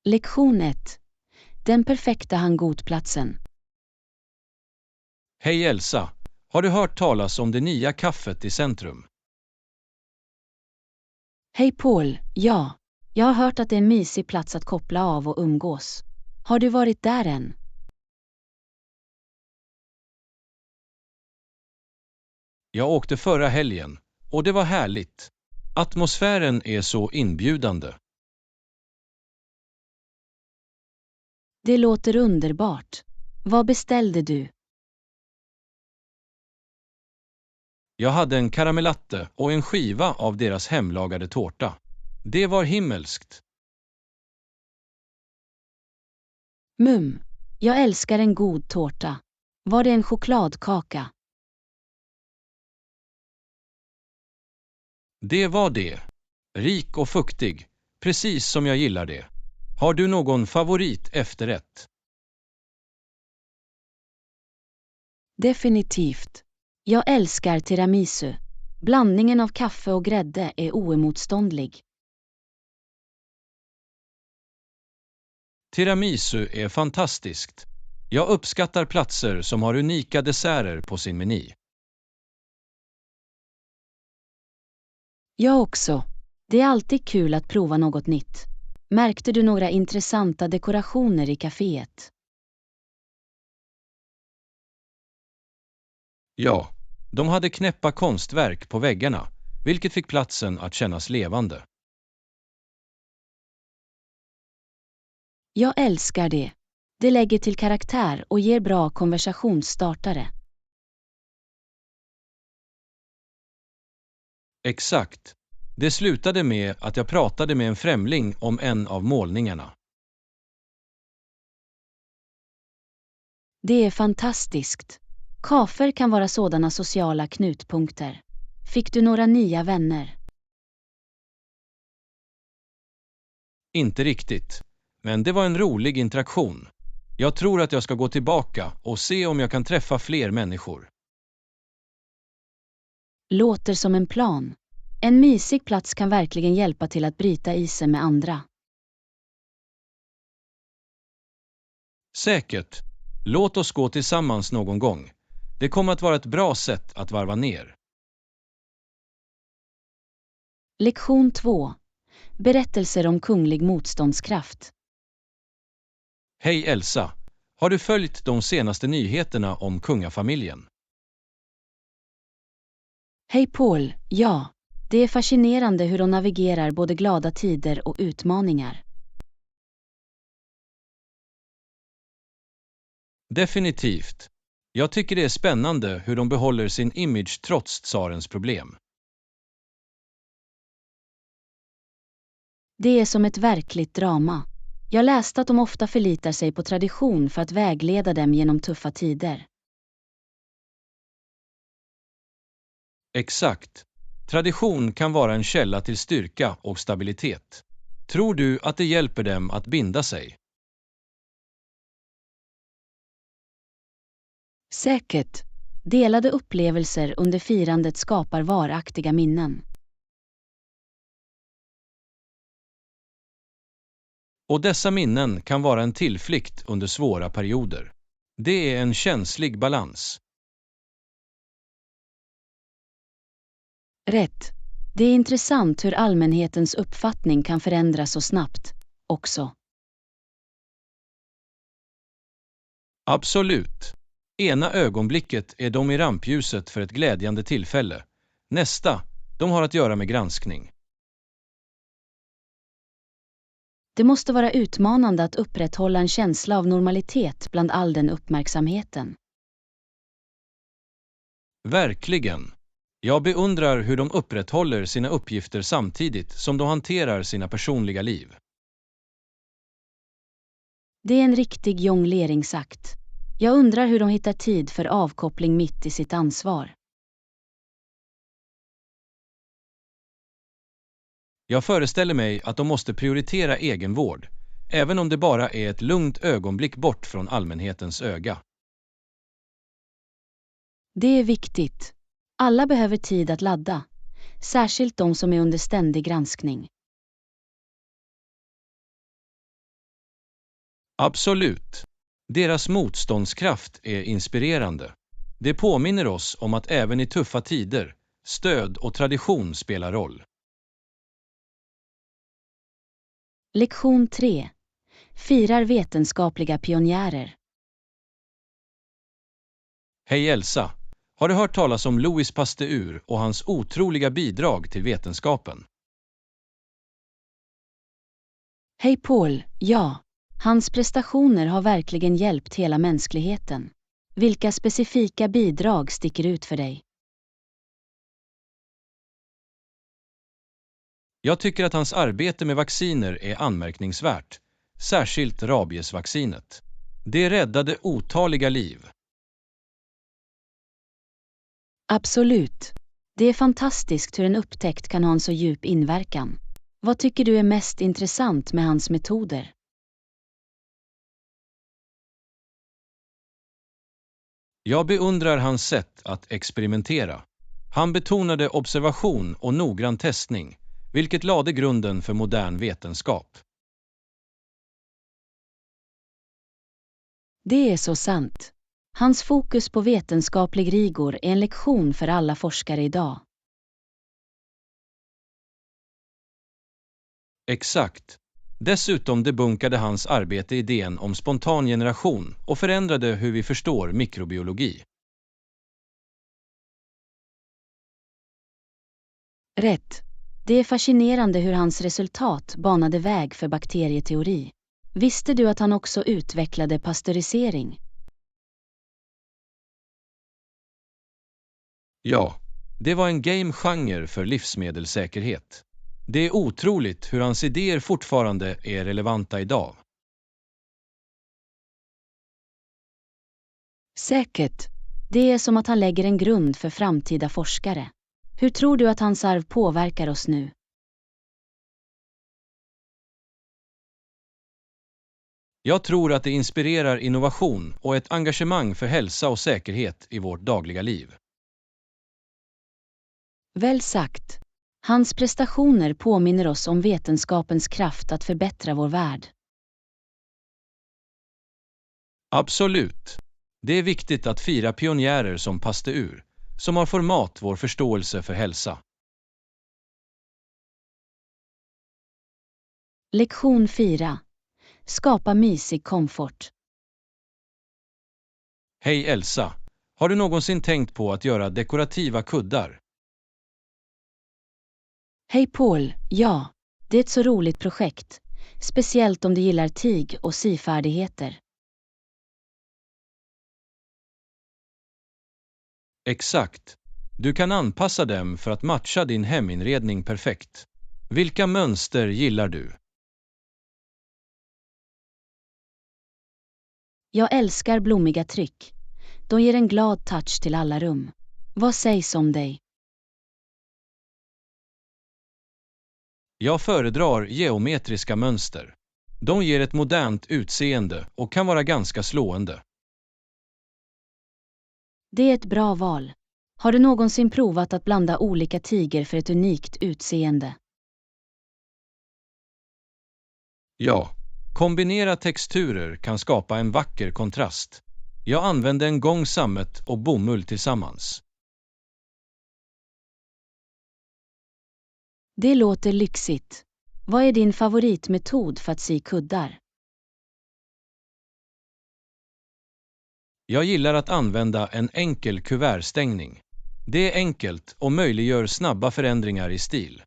Lektion 1. Den perfekta hangotplatsen. Hej Elsa, har du hört talas om det nya kaffet i centrum? Hej Paul, ja. Jag har hört att det är en mysig plats att koppla av och umgås. Har du varit där än? Jag åkte förra helgen och det var härligt. Atmosfären är så inbjudande. Det låter underbart. Vad beställde du? Jag hade en karamellatte och en skiva av deras hemlagade tårta. Det var himmelskt. Jag älskar en god tårta. Var det en chokladkaka? Det var det. Rik och fuktig, precis som jag gillar det. Har du någon favorit efterrätt? Definitivt. Jag älskar tiramisu. Blandningen av kaffe och grädde är oemotståndlig. Tiramisu är fantastiskt. Jag uppskattar platser som har unika desserter på sin meny. Jag också. Det är alltid kul att prova något nytt. Märkte du några intressanta dekorationer i kaféet? Ja, de hade knäppa konstverk på väggarna, vilket fick platsen att kännas levande. Jag älskar det. Det lägger till karaktär och ger bra konversationsstartare. Exakt. Det slutade med att jag pratade med en främling om en av målningarna. Det är fantastiskt. Kaféer kan vara sådana sociala knutpunkter. Fick du några nya vänner? Inte riktigt. Men det var en rolig interaktion. Jag tror att jag ska gå tillbaka och se om jag kan träffa fler människor. Låter som en plan. En mysig plats kan verkligen hjälpa till att bryta isen med andra. Säkert. Låt oss gå tillsammans någon gång. Det kommer att vara ett bra sätt att varva ner. Lektion 2. Berättelser om kunglig motståndskraft. Hej Elsa, har du följt de senaste nyheterna om kungafamiljen? Hej Paul, ja. Det är fascinerande hur de navigerar både glada tider och utmaningar. Definitivt. Jag tycker det är spännande hur de behåller sin image trots tsarens problem. Det är som ett verkligt drama. Jag läste att de ofta förlitar sig på tradition för att vägleda dem genom tuffa tider. Exakt. Tradition kan vara en källa till styrka och stabilitet. Tror du att det hjälper dem att binda sig? Säkert. Delade upplevelser under firandet skapar varaktiga minnen. Och dessa minnen kan vara en tillflykt under svåra perioder. Det är en känslig balans. Rätt. Det är intressant hur allmänhetens uppfattning kan förändras så snabbt, också. Absolut. Ena ögonblicket är de i rampljuset för ett glädjande tillfälle. Nästa, de har att göra med granskning. Det måste vara utmanande att upprätthålla en känsla av normalitet bland all den uppmärksamheten. Verkligen. Jag beundrar hur de upprätthåller sina uppgifter samtidigt som de hanterar sina personliga liv. Det är en riktig jongleringsakt. Jag undrar hur de hittar tid för avkoppling mitt i sitt ansvar. Jag föreställer mig att de måste prioritera egenvård, även om det bara är ett lugnt ögonblick bort från allmänhetens öga. Det är viktigt. Alla behöver tid att ladda, särskilt de som är under ständig granskning. Absolut. Deras motståndskraft är inspirerande. Det påminner oss om att även i tuffa tider, stöd och tradition spelar roll. Lektion 3. Firar vetenskapliga pionjärer. Hej Elsa! Har du hört talas om Louis Pasteur och hans otroliga bidrag till vetenskapen? Hej Paul, ja. Hans prestationer har verkligen hjälpt hela mänskligheten. Vilka specifika bidrag sticker ut för dig? Jag tycker att hans arbete med vacciner är anmärkningsvärt, särskilt rabiesvaccinet. Det räddade otaliga liv. Absolut. Det är fantastiskt hur en upptäckt kan ha en så djup inverkan. Vad tycker du är mest intressant med hans metoder? Jag beundrar hans sätt att experimentera. Han betonade observation och noggrann testning, vilket lade grunden för modern vetenskap. Det är så sant. Hans fokus på vetenskaplig rigor är en lektion för alla forskare idag. Exakt. Dessutom debunkade hans arbete idén om spontan generation och förändrade hur vi förstår mikrobiologi. Rätt. Det är fascinerande hur hans resultat banade väg för bakterieteori. Visste du att han också utvecklade pasteurisering? Ja, det var en game-genre för livsmedelssäkerhet. Det är otroligt hur hans idéer fortfarande är relevanta idag. Säkert. Det är som att han lägger en grund för framtida forskare. Hur tror du att hans arv påverkar oss nu? Jag tror att det inspirerar innovation och ett engagemang för hälsa och säkerhet i vårt dagliga liv. Väl sagt. Hans prestationer påminner oss om vetenskapens kraft att förbättra vår värld. Absolut. Det är viktigt att fira pionjärer som Pasteur, som har format vår förståelse för hälsa. Lektion 4. Skapa mysig komfort. Hej Elsa! Har du någonsin tänkt på att göra dekorativa kuddar? Hej Paul, ja. Det är ett så roligt projekt. Speciellt om du gillar tyg och syfärdigheter. Exakt. Du kan anpassa dem för att matcha din heminredning perfekt. Vilka mönster gillar du? Jag älskar blommiga tryck. De ger en glad touch till alla rum. Vad sägs om dig? Jag föredrar geometriska mönster. De ger ett modernt utseende och kan vara ganska slående. Det är ett bra val. Har du någonsin provat att blanda olika tyger för ett unikt utseende? Ja, kombinera texturer kan skapa en vacker kontrast. Jag använde en gång sammet och bomull tillsammans. Det låter lyxigt. Vad är din favoritmetod för att sy kuddar? Jag gillar att använda en enkel kuvertstängning. Det är enkelt och möjliggör snabba förändringar i stil.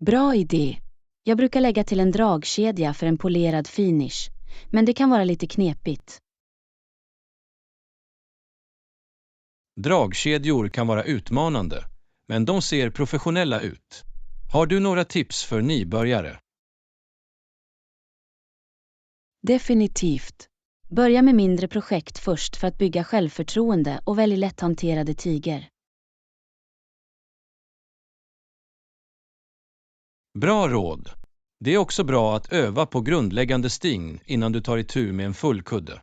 Bra idé. Jag brukar lägga till en dragkedja för en polerad finish, men det kan vara lite knepigt. Dragkedjor kan vara utmanande, men de ser professionella ut. Har du några tips för nybörjare? Definitivt. Börja med mindre projekt först för att bygga självförtroende och välj lätthanterade tyger. Bra råd. Det är också bra att öva på grundläggande sting innan du tar itu med en full kudde.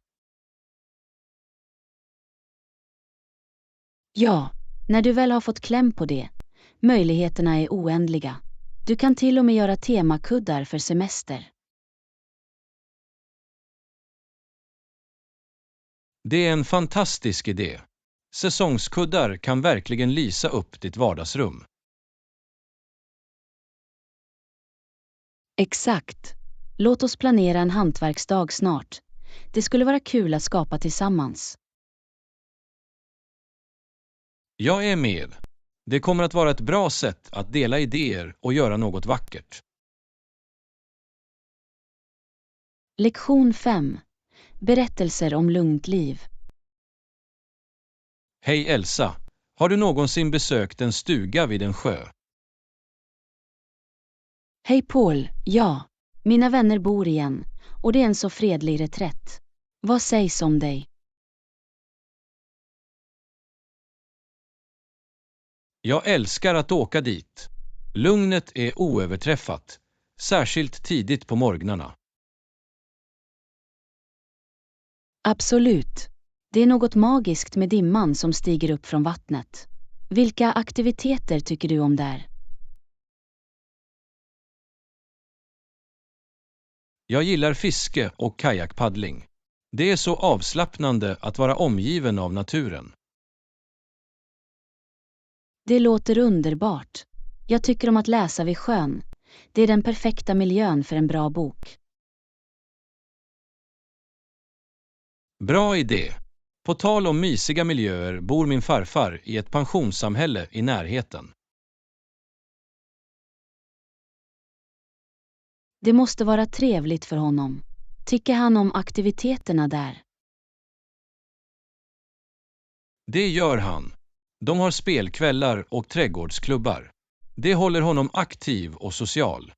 Ja, när du väl har fått kläm på det, möjligheterna är oändliga. Du kan till och med göra temakuddar för semester. Det är en fantastisk idé. Säsongskuddar kan verkligen lysa upp ditt vardagsrum. Exakt. Låt oss planera en hantverksdag snart. Det skulle vara kul att skapa tillsammans. Jag är med. Det kommer att vara ett bra sätt att dela idéer och göra något vackert. Lektion 5. Berättelser om lugnt liv. Hej Elsa, har du någonsin besökt en stuga vid en sjö? Hej Paul, ja. Mina vänner bor igen, och det är en så fredlig reträtt. Vad sägs om dig? Jag älskar att åka dit. Lugnet är oöverträffat, särskilt tidigt på morgnarna. Absolut. Det är något magiskt med dimman som stiger upp från vattnet. Vilka aktiviteter tycker du om där? Jag gillar fiske och kajakpaddling. Det är så avslappnande att vara omgiven av naturen. Det låter underbart. Jag tycker om att läsa vid sjön. Det är den perfekta miljön för en bra bok. Bra idé. På tal om mysiga miljöer bor min farfar i ett pensionssamhälle i närheten. Det måste vara trevligt för honom. Tycker han om aktiviteterna där? Det gör han. De har spelkvällar och trädgårdsklubbar. Det håller honom aktiv och social.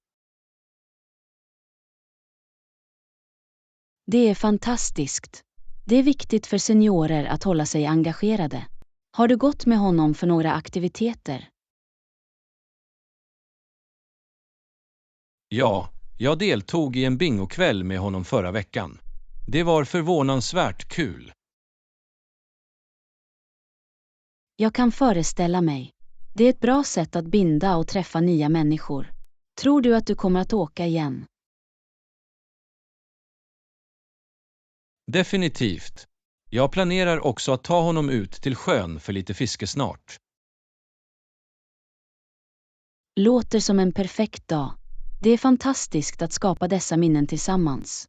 Det är fantastiskt. Det är viktigt för seniorer att hålla sig engagerade. Har du gått med honom för några aktiviteter? Ja, jag deltog i en bingokväll med honom förra veckan. Det var förvånansvärt kul. Jag kan föreställa mig. Det är ett bra sätt att binda och träffa nya människor. Tror du att du kommer att åka igen? Definitivt. Jag planerar också att ta honom ut till sjön för lite fiske snart. Låter som en perfekt dag. Det är fantastiskt att skapa dessa minnen tillsammans.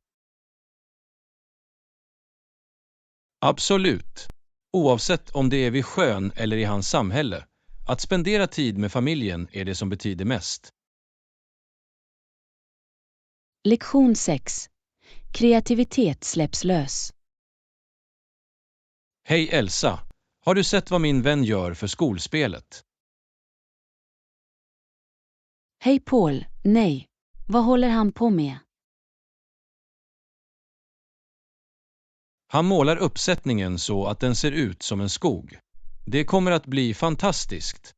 Absolut. Oavsett om det är vid sjön eller i hans samhälle, att spendera tid med familjen är det som betyder mest. Lektion 6. Kreativitet släpps lös. Hej Elsa, har du sett vad min vän gör för skolspelet? Hej Paul, nej. Vad håller han på med? Han målar uppsättningen så att den ser ut som en skog. Det kommer att bli fantastiskt.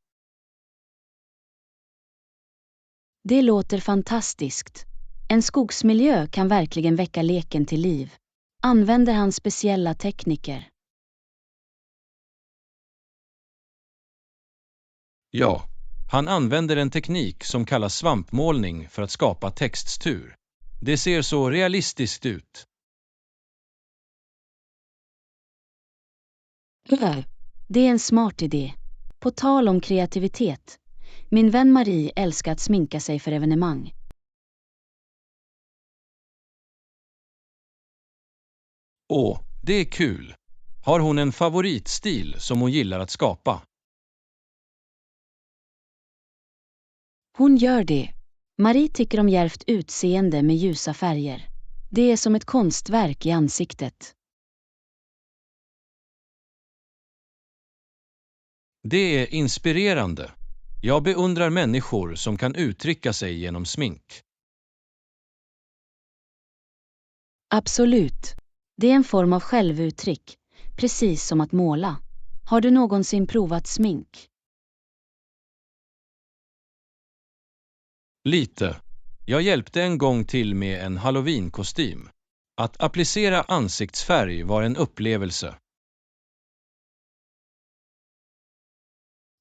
Det låter fantastiskt. En skogsmiljö kan verkligen väcka leken till liv. Använder han speciella tekniker? Ja, han använder en teknik som kallas svampmålning för att skapa textur. Det ser så realistiskt ut. Det är en smart idé. På tal om kreativitet. Min vän Marie älskar att sminka sig för evenemang. Åh, det är kul. Har hon en favoritstil som hon gillar att skapa? Hon gör det. Marie tycker om djärvt utseende med ljusa färger. Det är som ett konstverk i ansiktet. Det är inspirerande. Jag beundrar människor som kan uttrycka sig genom smink. Absolut. Det är en form av självuttryck, precis som att måla. Har du någonsin provat smink? Lite. Jag hjälpte en gång till med en halloween-kostym. Att applicera ansiktsfärg var en upplevelse.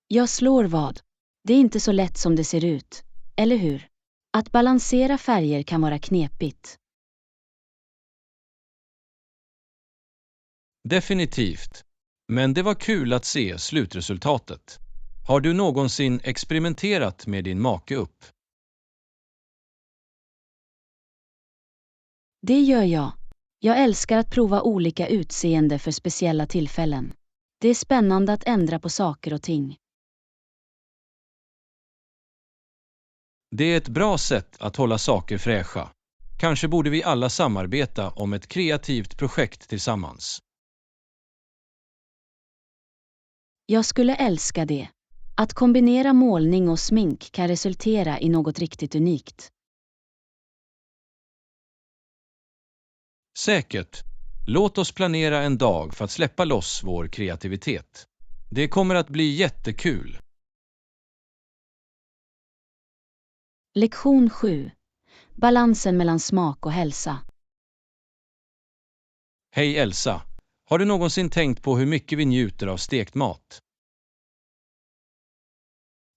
Jag slår vad. Det är inte så lätt som det ser ut, eller hur? Att balansera färger kan vara knepigt. Definitivt. Men det var kul att se slutresultatet. Har du någonsin experimenterat med din make upp? Det gör jag. Jag älskar att prova olika utseende för speciella tillfällen. Det är spännande att ändra på saker och ting. Det är ett bra sätt att hålla saker fräscha. Kanske borde vi alla samarbeta om ett kreativt projekt tillsammans. Jag skulle älska det. Att kombinera målning och smink kan resultera i något riktigt unikt. Säkert. Låt oss planera en dag för att släppa loss vår kreativitet. Det kommer att bli jättekul. Lektion 7. Balansen mellan smak och hälsa. Hej Elsa. Har du någonsin tänkt på hur mycket vi njuter av stekt mat?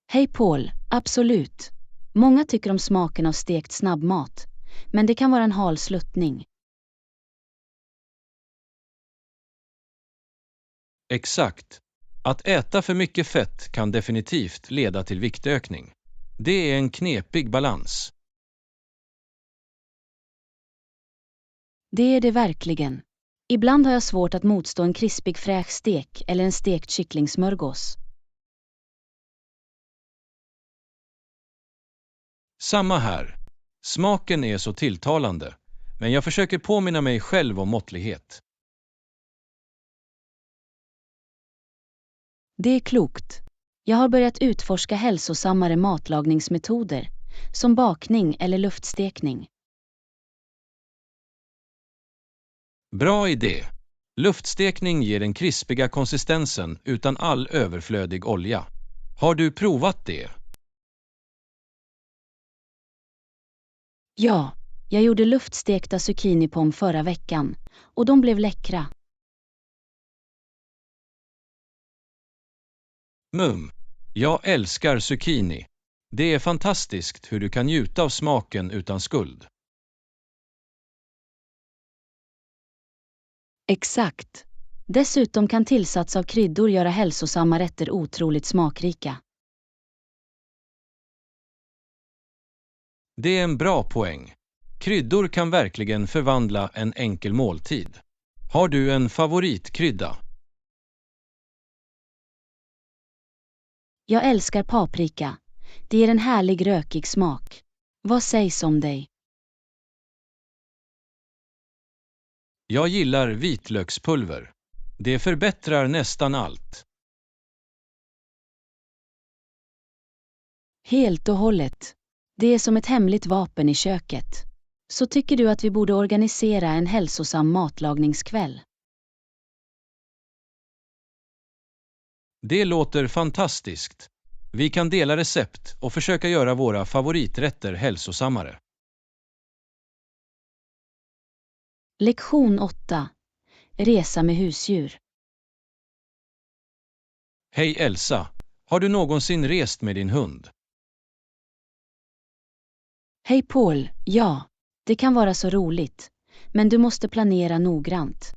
Hej Paul, absolut. Många tycker om smaken av stekt snabbmat, men det kan vara en hal sluttning. Exakt. Att äta för mycket fett kan definitivt leda till viktökning. Det är en knepig balans. Det är det verkligen. Ibland har jag svårt att motstå en krispig fräsch stek eller en stekt kycklingsmörgås. Samma här. Smaken är så tilltalande, men jag försöker påminna mig själv om måttlighet. Det är klokt. Jag har börjat utforska hälsosammare matlagningsmetoder, som bakning eller luftstekning. Bra idé. Luftstekning ger den krispiga konsistensen utan all överflödig olja. Har du provat det? Ja, jag gjorde luftstekta zucchinipom förra veckan, och de blev läckra. Jag älskar zucchini. Det är fantastiskt hur du kan njuta av smaken utan skuld. Exakt. Dessutom kan tillsats av kryddor göra hälsosamma rätter otroligt smakrika. Det är en bra poäng. Kryddor kan verkligen förvandla en enkel måltid. Har du en favoritkrydda? Jag älskar paprika. Det ger en härlig rökig smak. Vad sägs om dig? Jag gillar vitlökspulver. Det förbättrar nästan allt. Helt och hållet. Det är som ett hemligt vapen i köket. Så tycker du att vi borde organisera en hälsosam matlagningskväll? Det låter fantastiskt. Vi kan dela recept och försöka göra våra favoriträtter hälsosammare. Lektion 8. Resa med husdjur. Hej Elsa, har du någonsin rest med din hund? Hej Paul, ja, det kan vara så roligt. Men du måste planera noggrant.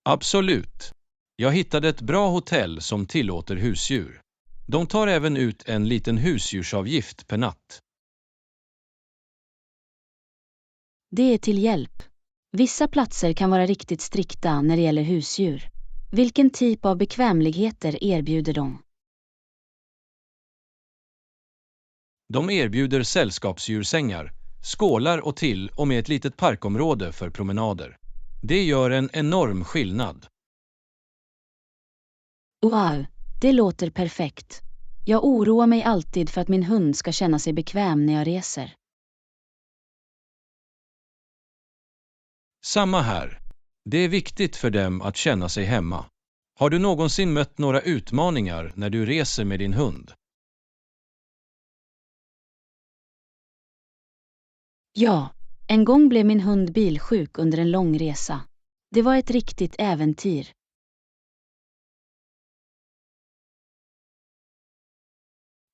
Absolut. Jag hittade ett bra hotell som tillåter husdjur. De tar även ut en liten husdjursavgift per natt. Det är till hjälp. Vissa platser kan vara riktigt strikta när det gäller husdjur. Vilken typ av bekvämligheter erbjuder de? De erbjuder sällskapsdjursängar, skålar och till och med ett litet parkområde för promenader. Det gör en enorm skillnad. Wow, det låter perfekt. Jag oroar mig alltid för att min hund ska känna sig bekväm när jag reser. Samma här. Det är viktigt för dem att känna sig hemma. Har du någonsin mött några utmaningar när du reser med din hund? Ja, en gång blev min hund bilsjuk under en lång resa. Det var ett riktigt äventyr.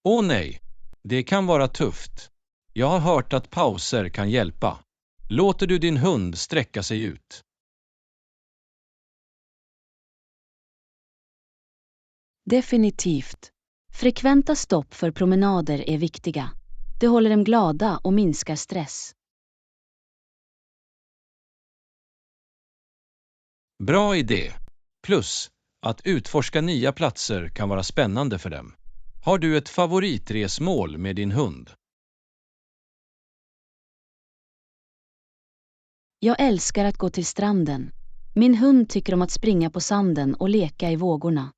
Åh nej, det kan vara tufft. Jag har hört att pauser kan hjälpa. Låter du din hund sträcka sig ut? Definitivt. Frekventa stopp för promenader är viktiga. Det håller dem glada och minskar stress. Bra idé. Plus, att utforska nya platser kan vara spännande för dem. Har du ett favoritresmål med din hund? Jag älskar att gå till stranden. Min hund tycker om att springa på sanden och leka i vågorna.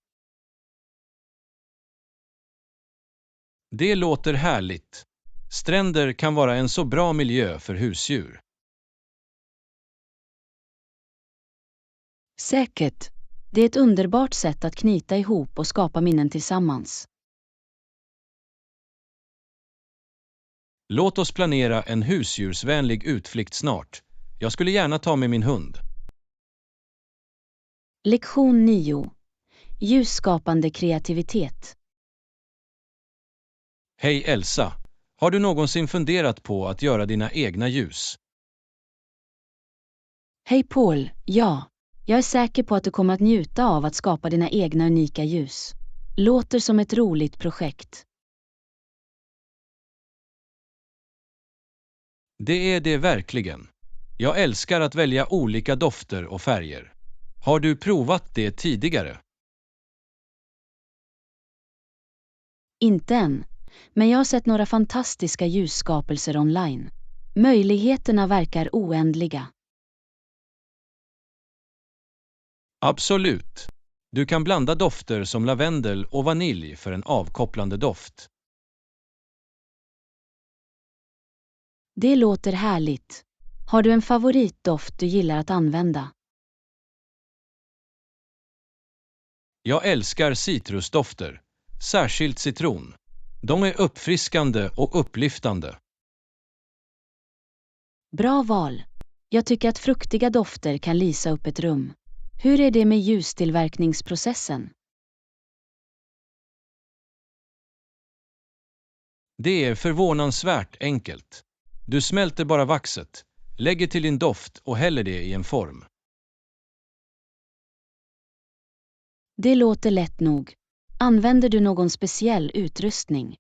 Det låter härligt. Stränder kan vara en så bra miljö för husdjur. Säkert. Det är ett underbart sätt att knyta ihop och skapa minnen tillsammans. Låt oss planera en husdjursvänlig utflykt snart. Jag skulle gärna ta med min hund. Lektion 9. Ljusskapande kreativitet. Hej Elsa, har du någonsin funderat på att göra dina egna ljus? Hej Paul, ja. Jag är säker på att du kommer att njuta av att skapa dina egna unika ljus. Låter som ett roligt projekt. Det är det verkligen. Jag älskar att välja olika dofter och färger. Har du provat det tidigare? Inte än, men jag har sett några fantastiska ljusskapelser online. Möjligheterna verkar oändliga. Absolut. Du kan blanda dofter som lavendel och vanilj för en avkopplande doft. Det låter härligt. Har du en favoritdoft du gillar att använda? Jag älskar citrusdofter, särskilt citron. De är uppfriskande och upplyftande. Bra val. Jag tycker att fruktiga dofter kan lysa upp ett rum. Hur är det med ljustillverkningsprocessen? Det är förvånansvärt enkelt. Du smälter bara vaxet, lägger till din doft och häller det i en form. Det låter lätt nog. Använder du någon speciell utrustning?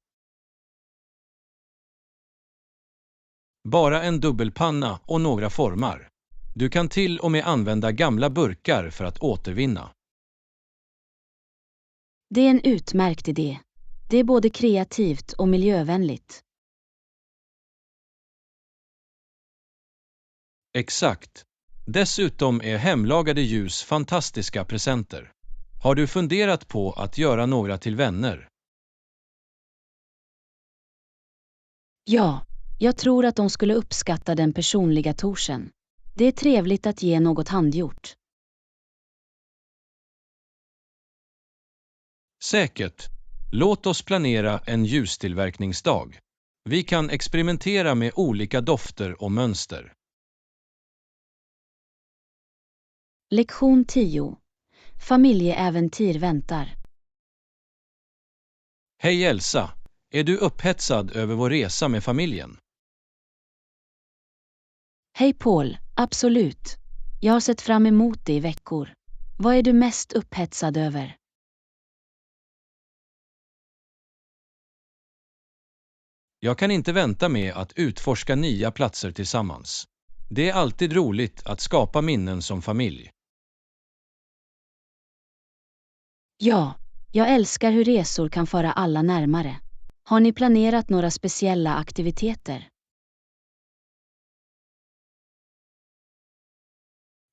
Bara en dubbelpanna och några formar. Du kan till och med använda gamla burkar för att återvinna. Det är en utmärkt idé. Det är både kreativt och miljövänligt. Exakt. Dessutom är hemlagade ljus fantastiska presenter. Har du funderat på att göra några till vänner? Ja, jag tror att de skulle uppskatta den personliga touchen. Det är trevligt att ge något handgjort. Säkert. Låt oss planera en ljustillverkningsdag. Vi kan experimentera med olika dofter och mönster. Lektion 10. Familjeäventyr väntar. Hej Elsa, är du upphetsad över vår resa med familjen? Hej Paul, absolut. Jag har sett fram emot det i veckor. Vad är du mest upphetsad över? Jag kan inte vänta med att utforska nya platser tillsammans. Det är alltid roligt att skapa minnen som familj. Ja, jag älskar hur resor kan föra alla närmare. Har ni planerat några speciella aktiviteter?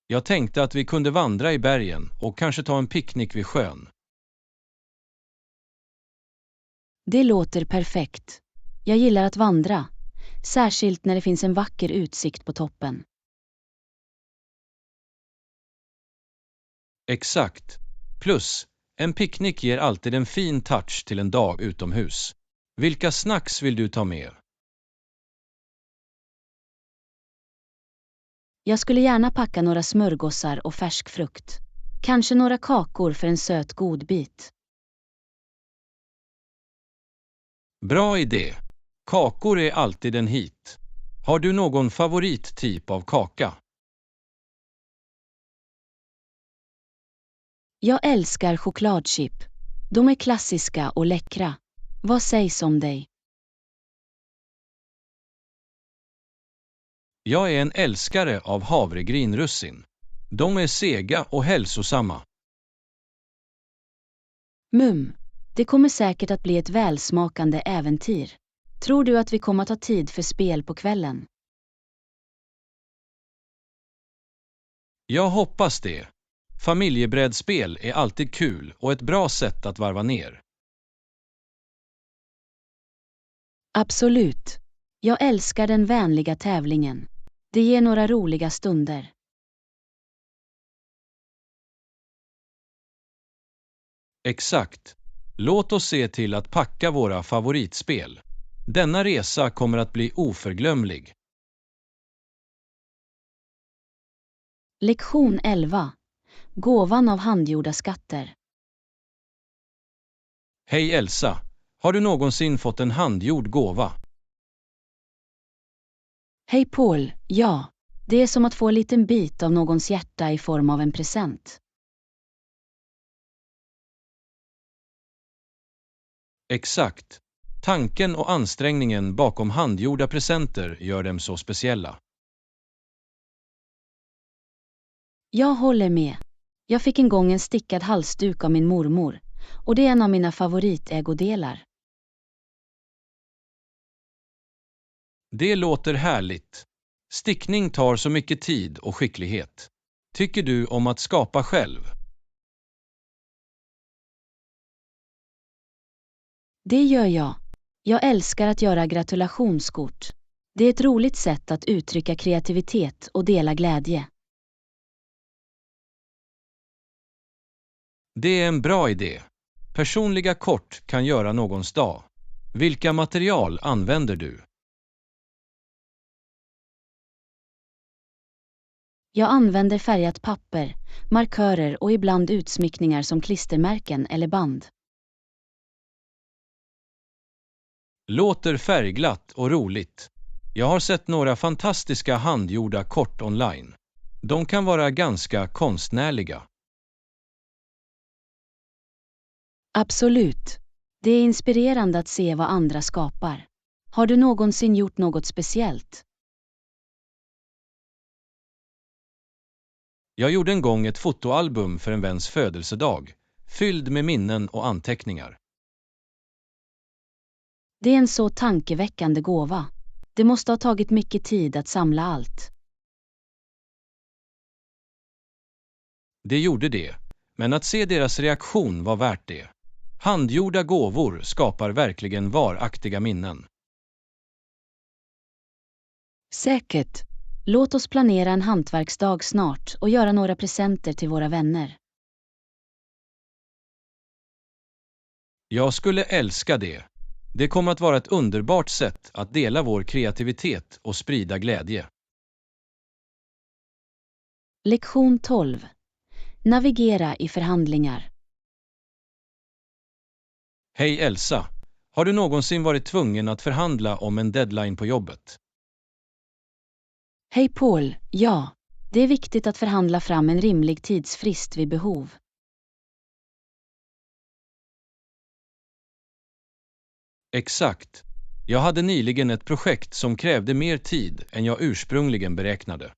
Jag tänkte att vi kunde vandra i bergen och kanske ta en picknick vid sjön. Det låter perfekt. Jag gillar att vandra, särskilt när det finns en vacker utsikt på toppen. Exakt. Plus, en picknick ger alltid en fin touch till en dag utomhus. Vilka snacks vill du ta med? Jag skulle gärna packa några smörgåsar och färsk frukt. Kanske några kakor för en söt godbit. Bra idé. Kakor är alltid en hit. Har du någon favorittyp av kaka? Jag älskar chokladchip. De är klassiska och läckra. Vad sägs om dig? Jag är en älskare av havregrinrussin. De är sega och hälsosamma. Det kommer säkert att bli ett välsmakande äventyr. Tror du att vi kommer att ha tid för spel på kvällen? Jag hoppas det. Familjebrädspel är alltid kul och ett bra sätt att varva ner. Absolut. Jag älskar den vänliga tävlingen. Det ger några roliga stunder. Exakt. Låt oss se till att packa våra favoritspel. Denna resa kommer att bli oförglömlig. Lektion 11. Gåvan av handgjorda skatter. Hej Elsa, har du någonsin fått en handgjord gåva? Hej Paul, ja. Det är som att få en liten bit av någons hjärta i form av en present. Exakt. Tanken och ansträngningen bakom handgjorda presenter gör dem så speciella. Jag håller med. Jag fick en gång en stickad halsduk av min mormor, och det är en av mina favoritägodelar. Det låter härligt. Stickning tar så mycket tid och skicklighet. Tycker du om att skapa själv? Det gör jag. Jag älskar att göra gratulationskort. Det är ett roligt sätt att uttrycka kreativitet och dela glädje. Det är en bra idé. Personliga kort kan göra någons dag. Vilka material använder du? Jag använder färgat papper, markörer och ibland utsmyckningar som klistermärken eller band. Låter färgglatt och roligt. Jag har sett några fantastiska handgjorda kort online. De kan vara ganska konstnärliga. Absolut. Det är inspirerande att se vad andra skapar. Har du någonsin gjort något speciellt? Jag gjorde en gång ett fotoalbum för en väns födelsedag, fylld med minnen och anteckningar. Det är en så tankeväckande gåva. Det måste ha tagit mycket tid att samla allt. Det gjorde det, men att se deras reaktion var värt det. Handgjorda gåvor skapar verkligen varaktiga minnen. Säkert. Låt oss planera en hantverksdag snart och göra några presenter till våra vänner. Jag skulle älska det. Det kommer att vara ett underbart sätt att dela vår kreativitet och sprida glädje. Lektion 12. Navigera i förhandlingar. Hej Elsa, har du någonsin varit tvungen att förhandla om en deadline på jobbet? Hej Paul, ja. Det är viktigt att förhandla fram en rimlig tidsfrist vid behov. Exakt. Jag hade nyligen ett projekt som krävde mer tid än jag ursprungligen beräknade.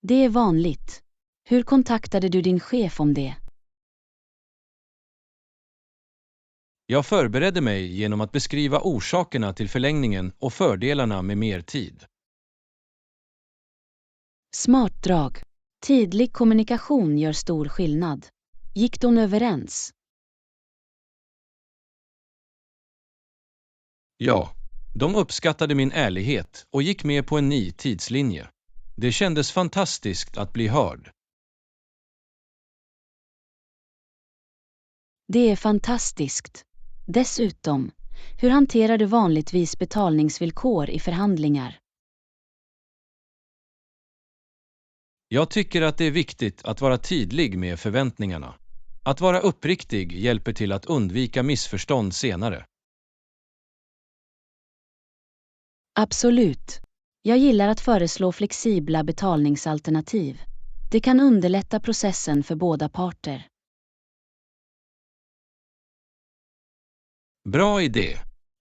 Det är vanligt. Hur kontaktade du din chef om det? Jag förberedde mig genom att beskriva orsakerna till förlängningen och fördelarna med mer tid. Smart drag. Tidlig kommunikation gör stor skillnad. Gick de överens? Ja, de uppskattade min ärlighet och gick med på en ny tidslinje. Det kändes fantastiskt att bli hörd. Det är fantastiskt. Dessutom, hur hanterar du vanligtvis betalningsvillkor i förhandlingar? Jag tycker att det är viktigt att vara tydlig med förväntningarna. Att vara uppriktig hjälper till att undvika missförstånd senare. Absolut. Jag gillar att föreslå flexibla betalningsalternativ. Det kan underlätta processen för båda parter. Bra idé!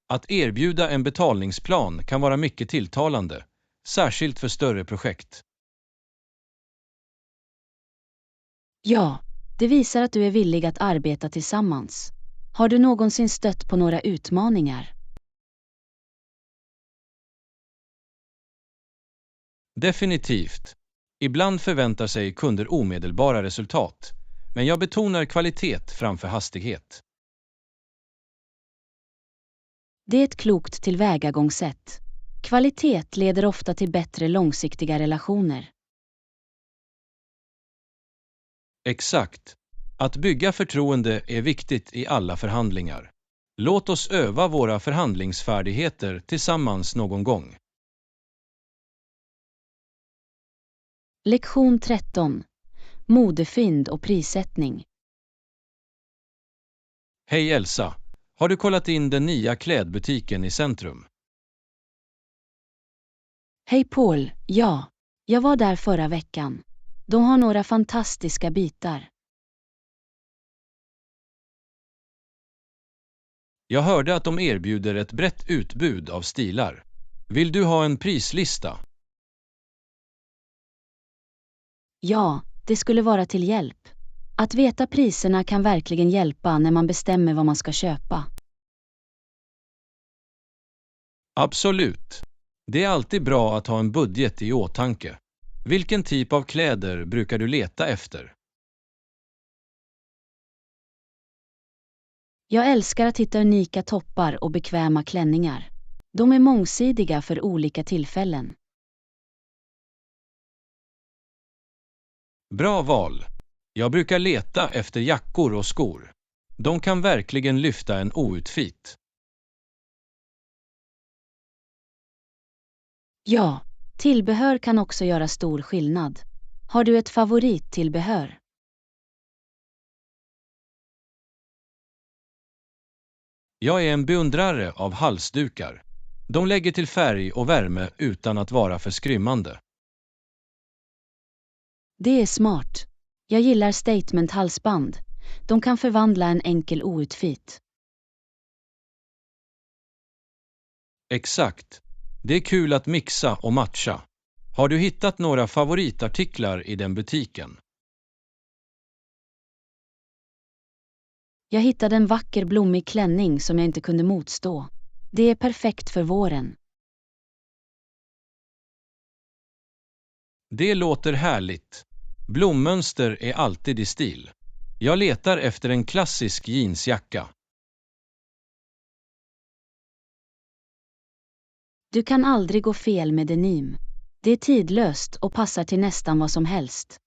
Att erbjuda en betalningsplan kan vara mycket tilltalande, särskilt för större projekt. Ja, det visar att du är villig att arbeta tillsammans. Har du någonsin stött på några utmaningar? Definitivt. Ibland förväntar sig kunder omedelbara resultat, men jag betonar kvalitet framför hastighet. Det är ett klokt tillvägagångssätt. Kvalitet leder ofta till bättre långsiktiga relationer. Exakt. Att bygga förtroende är viktigt i alla förhandlingar. Låt oss öva våra förhandlingsfärdigheter tillsammans någon gång. Lektion 13. Modefynd och prissättning. Hej Elsa! Har du kollat in den nya klädbutiken i centrum? Hej Paul, ja. Jag var där förra veckan. De har några fantastiska bitar. Jag hörde att de erbjuder ett brett utbud av stilar. Vill du ha en prislista? Ja, det skulle vara till hjälp. Att veta priserna kan verkligen hjälpa när man bestämmer vad man ska köpa. Absolut. Det är alltid bra att ha en budget i åtanke. Vilken typ av kläder brukar du leta efter? Jag älskar att hitta unika toppar och bekväma klänningar. De är mångsidiga för olika tillfällen. Bra val. Jag brukar leta efter jackor och skor. De kan verkligen lyfta en outfit. Ja, tillbehör kan också göra stor skillnad. Har du ett favorittillbehör? Jag är en beundrare av halsdukar. De lägger till färg och värme utan att vara för skrymmande. Det är smart. Jag gillar statement-halsband. De kan förvandla en enkel outfit. Exakt. Det är kul att mixa och matcha. Har du hittat några favoritartiklar i den butiken? Jag hittade en vacker blommig klänning som jag inte kunde motstå. Det är perfekt för våren. Det låter härligt. Blommönster är alltid i stil. Jag letar efter en klassisk jeansjacka. Du kan aldrig gå fel med denim. Det är tidlöst och passar till nästan vad som helst.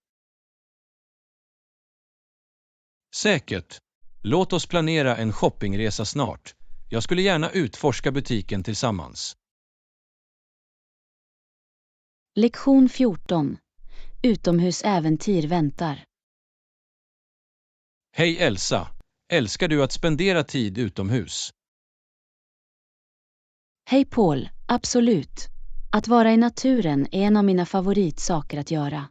Säkert. Låt oss planera en shoppingresa snart. Jag skulle gärna utforska butiken tillsammans. Lektion 14. Utomhusäventyr väntar. Hej Elsa! Älskar du att spendera tid utomhus? Hej Paul, absolut. Att vara i naturen är en av mina favoritsaker att göra.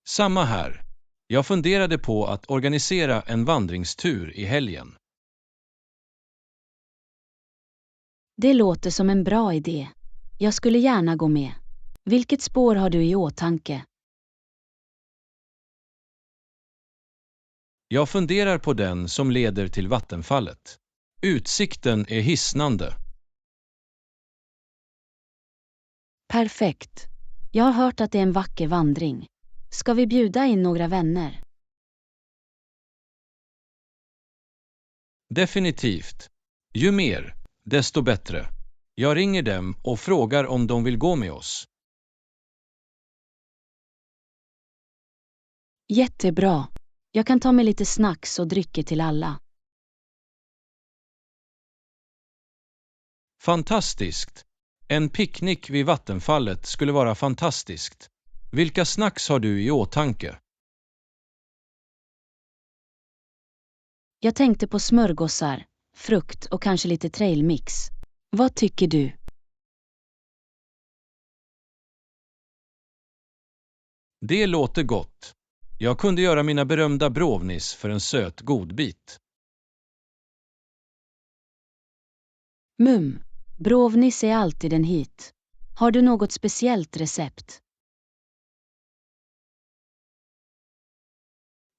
Samma här. Jag funderade på att organisera en vandringstur i helgen. Det låter som en bra idé. Jag skulle gärna gå med. Vilket spår har du i åtanke? Jag funderar på den som leder till vattenfallet. Utsikten är hisnande. Perfekt. Jag har hört att det är en vacker vandring. Ska vi bjuda in några vänner? Definitivt. Ju mer, desto bättre. Jag ringer dem och frågar om de vill gå med oss. Jättebra. Jag kan ta med lite snacks och drycker till alla. Fantastiskt. En picknick vid vattenfallet skulle vara fantastiskt. Vilka snacks har du i åtanke? Jag tänkte på smörgåsar, frukt och kanske lite trailmix. Vad tycker du? Det låter gott. Jag kunde göra mina berömda brownies för en söt godbit. Brownies är alltid en hit. Har du något speciellt recept?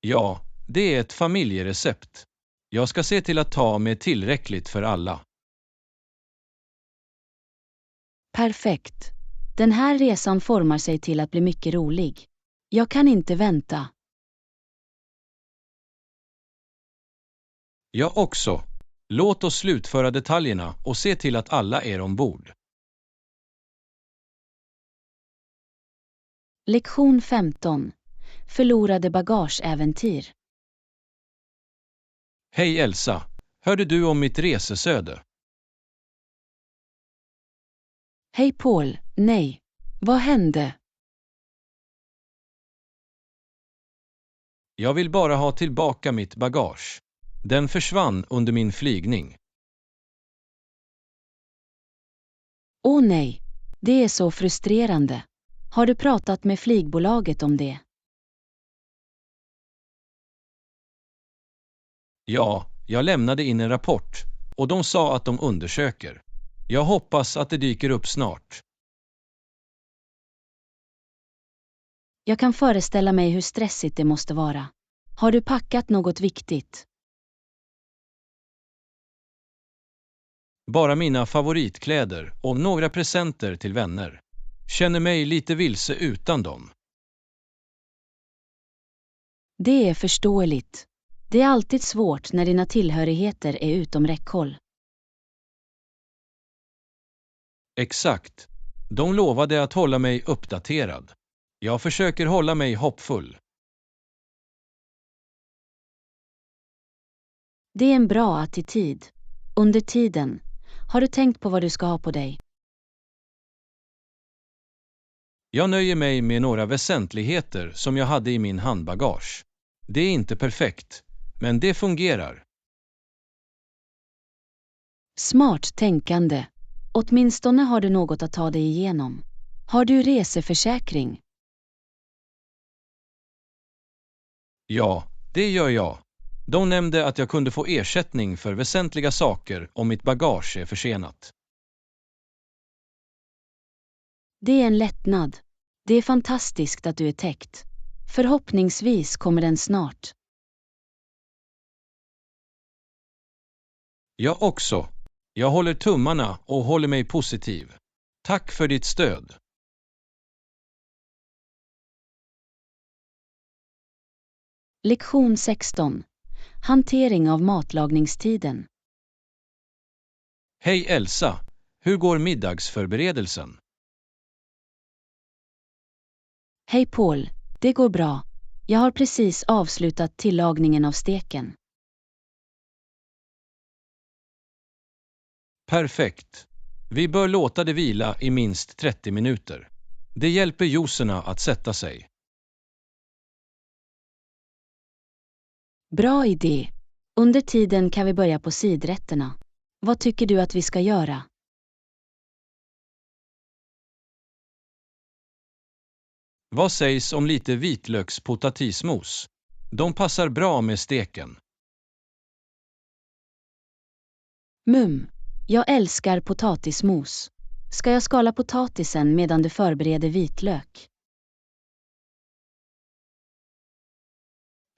Ja, det är ett familjerecept. Jag ska se till att ta med tillräckligt för alla. Perfekt. Den här resan formar sig till att bli mycket rolig. Jag kan inte vänta. Jag också. Låt oss slutföra detaljerna och se till att alla är ombord. Lektion 15. Förlorade bagageäventyr. Hej Elsa, hörde du om mitt resesöde? Hej Paul, nej. Vad hände? Jag vill bara ha tillbaka mitt bagage. Den försvann under min flygning. Åh nej, det är så frustrerande. Har du pratat med flygbolaget om det? Ja, jag lämnade in en rapport och de sa att de undersöker. Jag hoppas att det dyker upp snart. Jag kan föreställa mig hur stressigt det måste vara. Har du packat något viktigt? Bara mina favoritkläder och några presenter till vänner. Känner mig lite vilse utan dem. Det är förståeligt. Det är alltid svårt när dina tillhörigheter är utom räckhåll. Exakt. De lovade att hålla mig uppdaterad. Jag försöker hålla mig hoppfull. Det är en bra attityd. Under tiden, har du tänkt på vad du ska ha på dig? Jag nöjer mig med några väsentligheter som jag hade i min handbagage. Det är inte perfekt, men det fungerar. Smart tänkande. Åtminstone har du något att ta dig igenom. Har du reseförsäkring? Ja, det gör jag. De nämnde att jag kunde få ersättning för väsentliga saker om mitt bagage är försenat. Det är en lättnad. Det är fantastiskt att du är täckt. Förhoppningsvis kommer den snart. Jag också. Jag håller tummarna och håller mig positiv. Tack för ditt stöd. Lektion 16. Hantering av matlagningstiden. Hej Elsa, hur går middagsförberedelsen? Hej Paul, det går bra. Jag har precis avslutat tillagningen av steken. Perfekt. Vi bör låta det vila i minst 30 minuter. Det hjälper juicerna att sätta sig. Bra idé. Under tiden kan vi börja på sidrätterna. Vad tycker du att vi ska göra? Vad sägs om lite vitlökspotatismos? De passar bra med steken. Jag älskar potatismos. Ska jag skala potatisen medan du förbereder vitlök?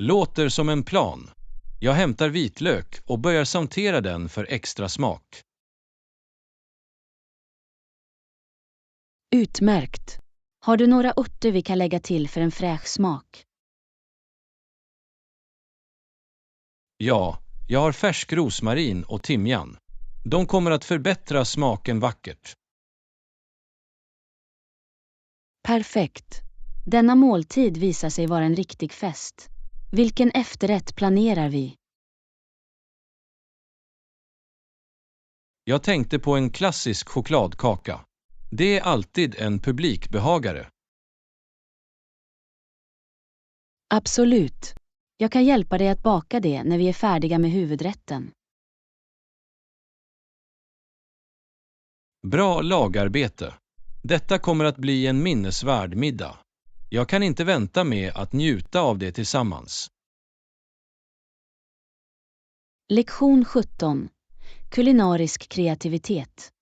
Låter som en plan. Jag hämtar vitlök och börjar sautera den för extra smak. Utmärkt. Har du några örter vi kan lägga till för en fräsch smak? Ja, jag har färsk rosmarin och timjan. De kommer att förbättra smaken vackert. Perfekt. Denna måltid visar sig vara en riktig fest. Vilken efterrätt planerar vi? Jag tänkte på en klassisk chokladkaka. Det är alltid en publikbehagare. Absolut. Jag kan hjälpa dig att baka det när vi är färdiga med huvudrätten. Bra lagarbete. Detta kommer att bli en minnesvärd middag. Jag kan inte vänta med att njuta av det tillsammans. Lektion 17. Kulinarisk kreativitet.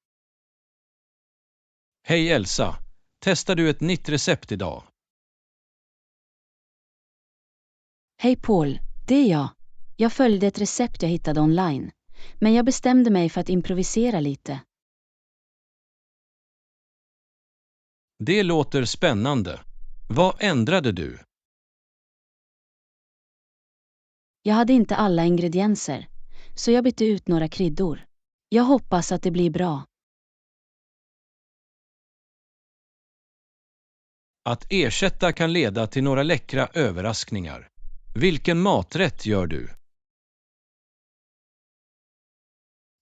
Hej Elsa, testar du ett nytt recept idag? Hej Paul, det är jag. Jag följde ett recept jag hittade online, men jag bestämde mig för att improvisera lite. Det låter spännande. Vad ändrade du? Jag hade inte alla ingredienser, så jag bytte ut några kryddor. Jag hoppas att det blir bra. Att ersätta kan leda till några läckra överraskningar. Vilken maträtt gör du?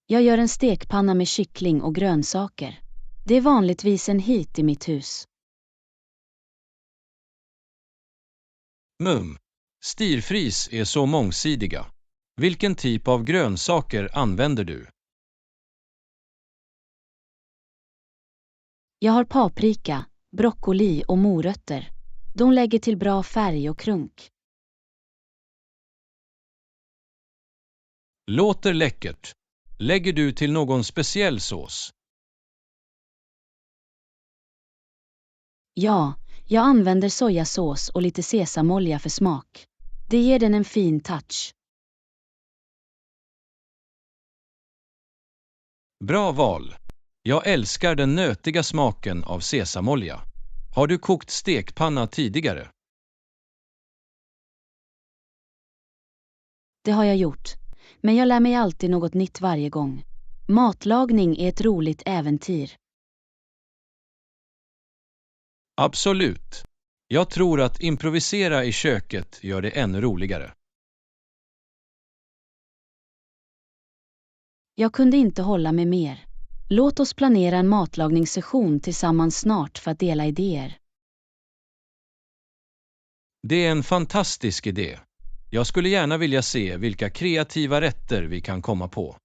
Jag gör en stekpanna med kyckling och grönsaker. Det är vanligtvis en hit i mitt hus. Stirfries är så mångsidiga. Vilken typ av grönsaker använder du? Jag har paprika, broccoli och morötter. De lägger till bra färg och krunk. Låter läckert. Lägger du till någon speciell sås? Ja, jag använder sojasås och lite sesamolja för smak. Det ger den en fin touch. Bra val. Jag älskar den nötiga smaken av sesamolja. Har du kokt stekpanna tidigare? Det har jag gjort, men jag lär mig alltid något nytt varje gång. Matlagning är ett roligt äventyr. Absolut. Jag tror att improvisera i köket gör det ännu roligare. Jag kunde inte hålla mig mer. Låt oss planera en matlagningssession tillsammans snart för att dela idéer. Det är en fantastisk idé. Jag skulle gärna vilja se vilka kreativa rätter vi kan komma på.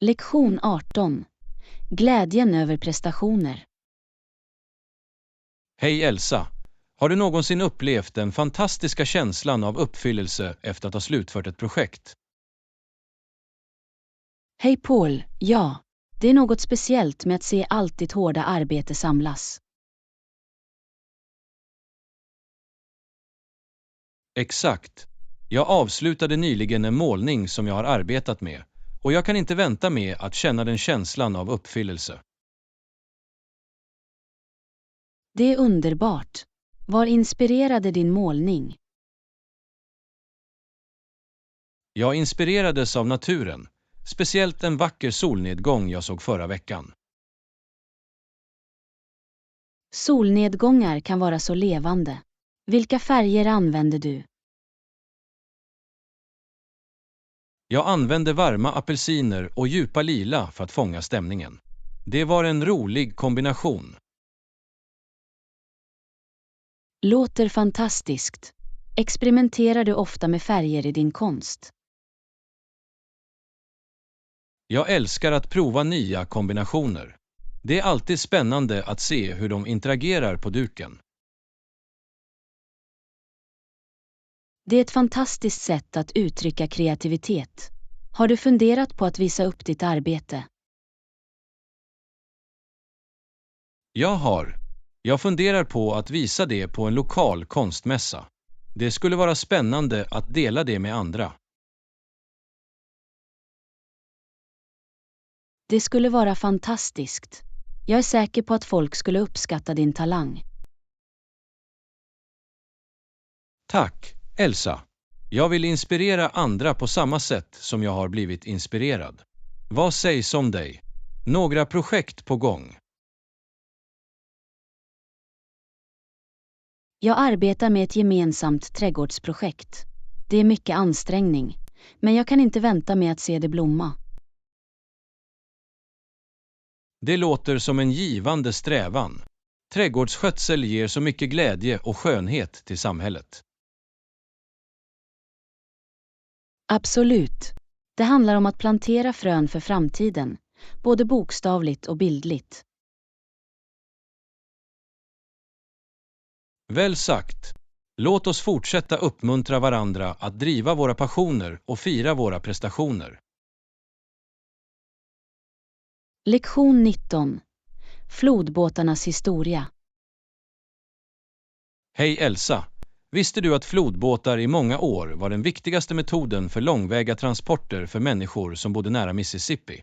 Lektion 18. Glädjen över prestationer. Hej Elsa! Har du någonsin upplevt den fantastiska känslan av uppfyllelse efter att ha slutfört ett projekt? Hej Paul, ja. Det är något speciellt med att se allt ditt hårda arbete samlas. Exakt. Jag avslutade nyligen en målning som jag har arbetat med och jag kan inte vänta med att känna den känslan av uppfyllelse. Det är underbart. Var inspirerade din målning? Jag inspirerades av naturen, speciellt en vacker solnedgång jag såg förra veckan. Solnedgångar kan vara så levande. Vilka färger använder du? Jag använde varma apelsiner och djupa lila för att fånga stämningen. Det var en rolig kombination. Låter fantastiskt. Experimenterar du ofta med färger i din konst? Jag älskar att prova nya kombinationer. Det är alltid spännande att se hur de interagerar på duken. Det är ett fantastiskt sätt att uttrycka kreativitet. Har du funderat på att visa upp ditt arbete? Jag funderar på att visa det på en lokal konstmässa. Det skulle vara spännande att dela det med andra. Det skulle vara fantastiskt. Jag är säker på att folk skulle uppskatta din talang. Tack, Elsa. Jag vill inspirera andra på samma sätt som jag har blivit inspirerad. Vad sägs om dig? Några projekt på gång? Jag arbetar med ett gemensamt trädgårdsprojekt. Det är mycket ansträngning, men jag kan inte vänta med att se det blomma. Det låter som en givande strävan. Trädgårdsskötsel ger så mycket glädje och skönhet till samhället. Absolut. Det handlar om att plantera frön för framtiden, både bokstavligt och bildligt. Väl sagt. Låt oss fortsätta uppmuntra varandra att driva våra passioner och fira våra prestationer. Lektion 19. Flodbåtarnas historia. Hej Elsa! Visste du att flodbåtar i många år var den viktigaste metoden för långväga transporter för människor som bodde nära Mississippi?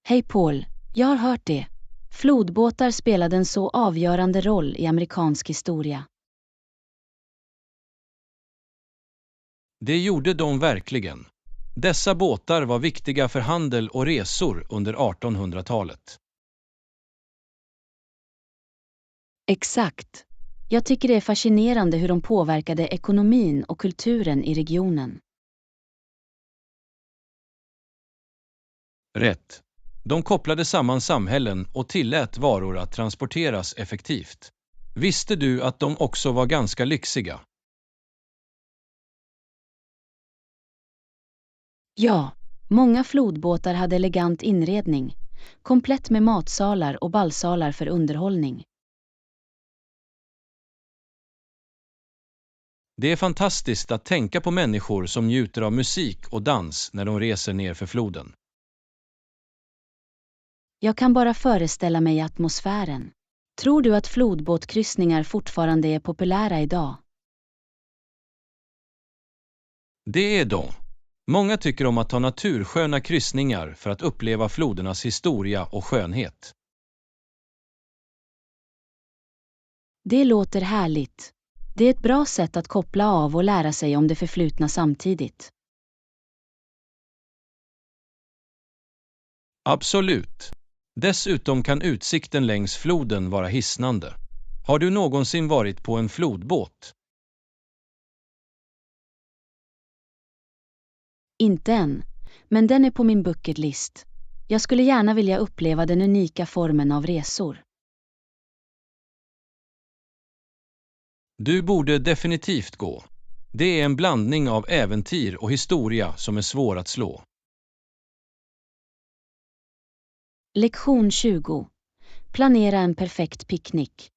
Hej Paul, jag har hört det. Flodbåtar spelade en så avgörande roll i amerikansk historia. Det gjorde de verkligen. Dessa båtar var viktiga för handel och resor under 1800-talet. Exakt. Jag tycker det är fascinerande hur de påverkade ekonomin och kulturen i regionen. Rätt. De kopplade samman samhällen och tillät varor att transporteras effektivt. Visste du att de också var ganska lyxiga? Ja, många flodbåtar hade elegant inredning, komplett med matsalar och ballsalar för underhållning. Det är fantastiskt att tänka på människor som njuter av musik och dans när de reser ner för floden. Jag kan bara föreställa mig atmosfären. Tror du att flodbåtkryssningar fortfarande är populära idag? Det är de. Många tycker om att ta natursköna kryssningar för att uppleva flodernas historia och skönhet. Det låter härligt. Det är ett bra sätt att koppla av och lära sig om det förflutna samtidigt. Absolut. Dessutom kan utsikten längs floden vara hisnande. Har du någonsin varit på en flodbåt? Inte än, men den är på min bucket list. Jag skulle gärna vilja uppleva den unika formen av resor. Du borde definitivt gå. Det är en blandning av äventyr och historia som är svår att slå. Lektion 20. Planera en perfekt picknick.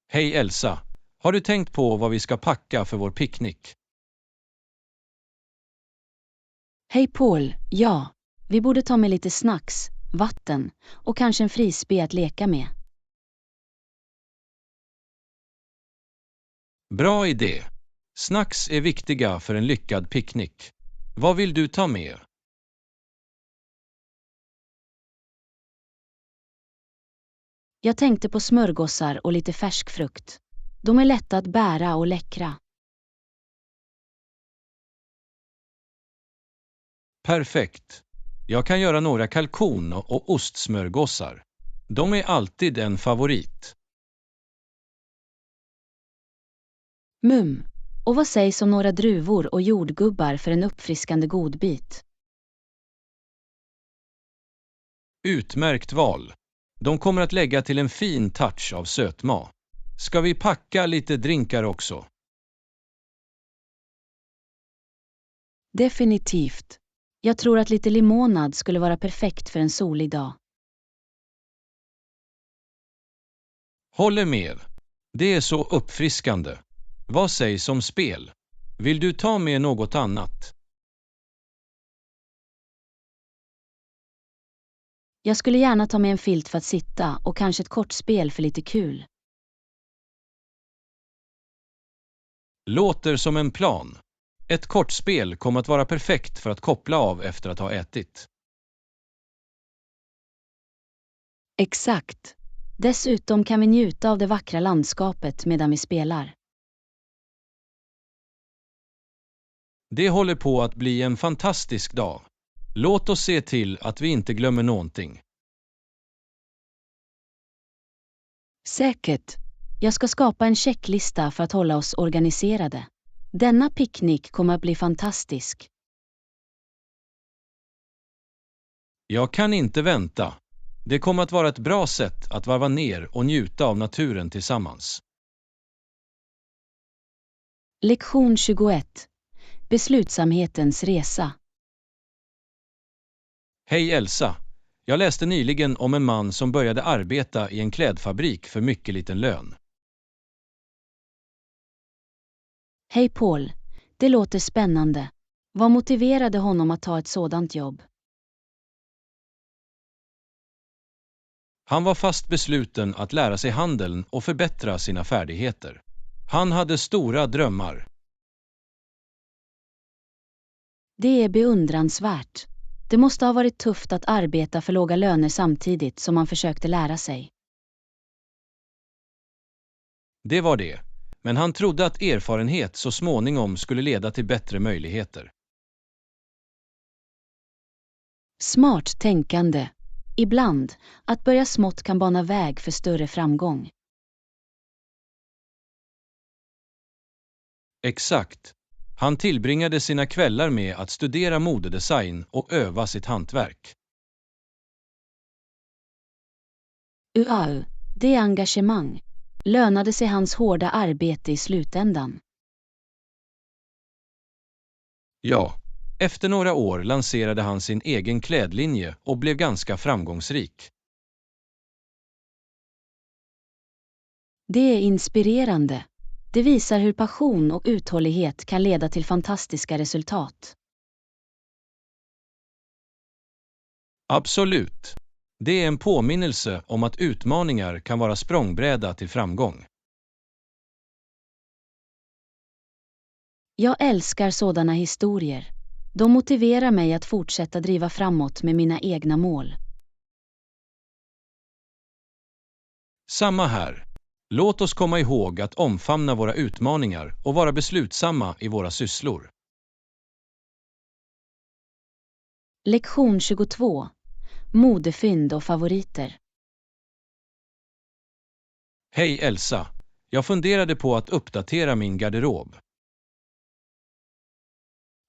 Hej Elsa! Har du tänkt på vad vi ska packa för vår picknick? Hej Paul, ja. Vi borde ta med lite snacks, vatten och kanske en frisbee att leka med. Bra idé! Snacks är viktiga för en lyckad picknick. Vad vill du ta med? Jag tänkte på smörgåsar och lite färsk frukt. De är lätta att bära och läckra. Perfekt! Jag kan göra några kalkon- och ostsmörgåsar. De är alltid en favorit. Och vad sägs om några druvor och jordgubbar för en uppfriskande godbit? Utmärkt val. De kommer att lägga till en fin touch av sötma. Ska vi packa lite drinkar också? Definitivt. Jag tror att lite limonad skulle vara perfekt för en solig dag. Håller med. Det är så uppfriskande. Vad sägs om spel? Vill du ta med något annat? Jag skulle gärna ta med en filt för att sitta och kanske ett kortspel för lite kul. Låter som en plan. Ett kortspel kommer att vara perfekt för att koppla av efter att ha ätit. Exakt. Dessutom kan vi njuta av det vackra landskapet medan vi spelar. Det håller på att bli en fantastisk dag. Låt oss se till att vi inte glömmer någonting. Säkert. Jag ska skapa en checklista för att hålla oss organiserade. Denna picknick kommer att bli fantastisk. Jag kan inte vänta. Det kommer att vara ett bra sätt att varva ner och njuta av naturen tillsammans. Lektion 21. Beslutsamhetens resa. Hej Elsa! Jag läste nyligen om en man som började arbeta i en klädfabrik för mycket liten lön. Hej Paul, det låter spännande. Vad motiverade honom att ta ett sådant jobb? Han var fast besluten att lära sig handeln och förbättra sina färdigheter. Han hade stora drömmar. Det är beundransvärt. Det måste ha varit tufft att arbeta för låga löner samtidigt som man försökte lära sig. Det var det. Men han trodde att erfarenhet så småningom skulle leda till bättre möjligheter. Smart tänkande. Ibland, att börja smått kan bana väg för större framgång. Exakt. Han tillbringade sina kvällar med att studera modedesign och öva sitt hantverk. Det engagemang. Lönade sig hans hårda arbete i slutändan? Ja, efter några år lanserade han sin egen klädlinje och blev ganska framgångsrik. Det är inspirerande. Det visar hur passion och uthållighet kan leda till fantastiska resultat. Absolut. Det är en påminnelse om att utmaningar kan vara språngbräda till framgång. Jag älskar sådana historier. De motiverar mig att fortsätta driva framåt med mina egna mål. Samma här. Låt oss komma ihåg att omfamna våra utmaningar och vara beslutsamma i våra sysslor. Lektion 22. Modefynd och favoriter. Hej Elsa! Jag funderade på att uppdatera min garderob.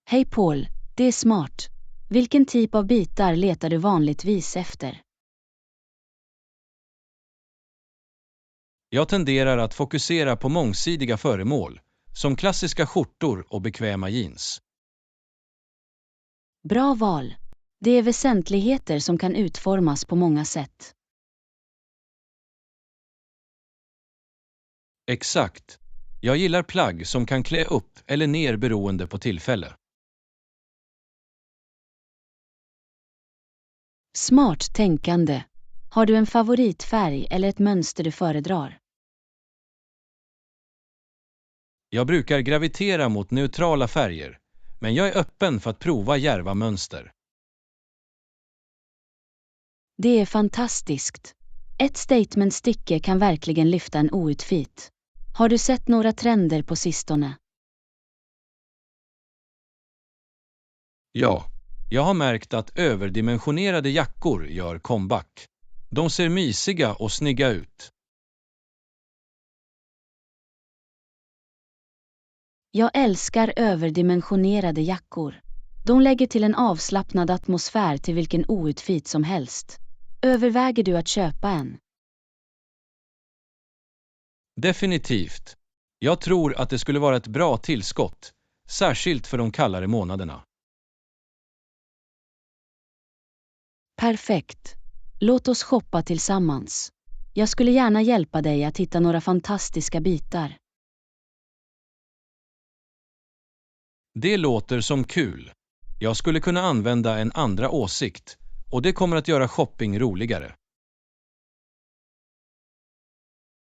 Hej Paul, det är smart. Vilken typ av bitar letar du vanligtvis efter? Jag tenderar att fokusera på mångsidiga föremål, som klassiska skjortor och bekväma jeans. Bra val. Det är väsentligheter som kan utformas på många sätt. Exakt. Jag gillar plagg som kan klä upp eller ner beroende på tillfälle. Smart tänkande. Har du en favoritfärg eller ett mönster du föredrar? Jag brukar gravitera mot neutrala färger, men jag är öppen för att prova djärva mönster. Det är fantastiskt. Ett statementstycke kan verkligen lyfta en outfit. Har du sett några trender på sistone? Ja, jag har märkt att överdimensionerade jackor gör comeback. De ser mysiga och snygga ut. Jag älskar överdimensionerade jackor. De lägger till en avslappnad atmosfär till vilken outfit som helst. Överväger du att köpa en? Definitivt. Jag tror att det skulle vara ett bra tillskott, särskilt för de kallare månaderna. Perfekt. Låt oss shoppa tillsammans. Jag skulle gärna hjälpa dig att hitta några fantastiska bitar. Det låter som kul. Jag skulle kunna använda en andra åsikt, och det kommer att göra shopping roligare.